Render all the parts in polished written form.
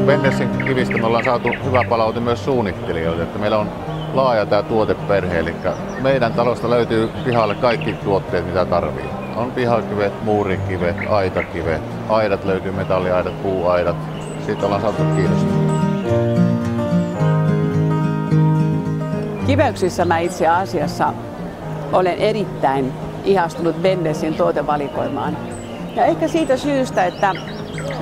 Bennesin kivistä me ollaan saatu hyvä palaute myös suunnittelijoille, että meillä on laaja tämä tuoteperhe, eli meidän talosta löytyy pihalle kaikki tuotteet, mitä tarvii. On pihakivet, muurikivet, aitakivet, aidat löytyy, metalliaidat, puuaidat. Siitä ollaan saatu kiinnostaa. Kiveyksissä mä itse asiassa olen erittäin ihastunut Bennesin tuotevalikoimaan. Ja ehkä siitä syystä, että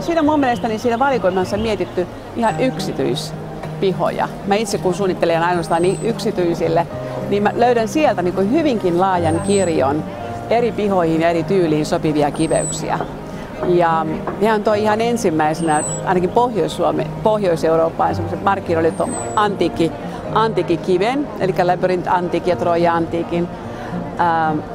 siinä mun mielestäni siinä valikoimassa on mietitty ihan yksityispihoja. Mä itse kun suunnittelen ainoastaan niin yksityisille, niin mä löydän sieltä niin kuin hyvinkin laajan kirjon eri pihoihin ja eri tyyliin sopivia kiveyksiä. Ja nehän toi ihan ensimmäisenä, ainakin Pohjois-Eurooppaan, semmoiset markkinoille tuon antiikkikiven, eli Labyrinth Antique ja Troja Antiikin.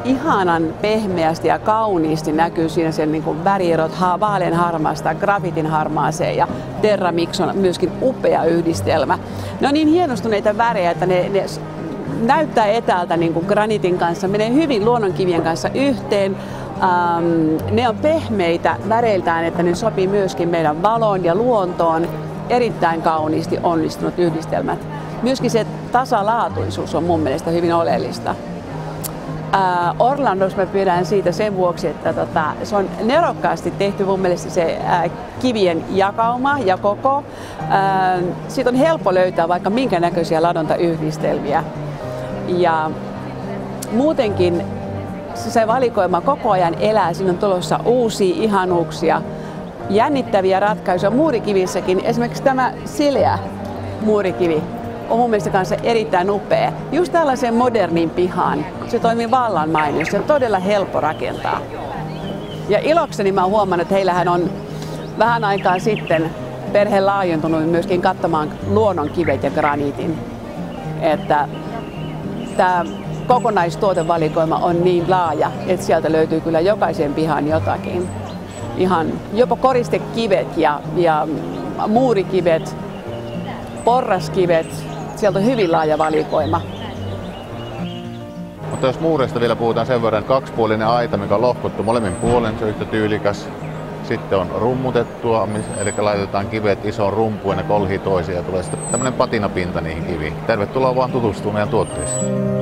Ihanan pehmeästi ja kauniisti näkyy siinä sen niin kuin värierot vaaleanharmaasta grafitin harmaaseen ja Terramix on myöskin upea yhdistelmä. Ne on niin hienostuneita värejä, että ne näyttää etäältä niin kuin granitin kanssa, menee hyvin luonnonkivien kanssa yhteen. Ne on pehmeitä väreiltään, että ne sopii myöskin meidän valoon ja luontoon. Erittäin kauniisti onnistunut yhdistelmät. Myöskin se tasalaatuisuus on mun mielestä hyvin oleellista. Orlandossa mä pidän siitä sen vuoksi, että se on nerokkaasti tehty mun mielestä se kivien jakauma ja koko. Siitä on helppo löytää vaikka minkä näköisiä ladontayhdistelmiä. Ja muutenkin se valikoima koko ajan elää, siinä on tulossa uusia ihanuuksia, jännittäviä ratkaisuja muurikivissäkin. Esimerkiksi tämä sileä muurikivi on mun mielestä kanssa erittäin upea. Just tällaiseen moderniin pihaan. Se toimii vallan mainiosti ja todella helppo rakentaa. Ja ilokseni mä oon huomannut, että heillähän on vähän aikaa sitten perhe laajentunut myöskin katsomaan luonnonkivet ja graniitin. Että tämä kokonaistuotevalikoima on niin laaja, että sieltä löytyy kyllä jokaisen pihaan jotakin. Ihan jopa koristekivet ja muurikivet, porraskivet, sieltä on hyvin laaja valikoima. Mutta jos muureista vielä puhutaan sen verran, kaksipuolinen aita, mikä on lohkottu molemmin puolen, se on yhtä tyylikäs. Sitten on rummutettua, eli laitetaan kivet isoon rumpuun ja ne kolhii toisiaan ja tulee sitten tämmöinen patinapinta niihin kiviin. Tervetuloa vaan tutustumaan meidän tuotteisiin.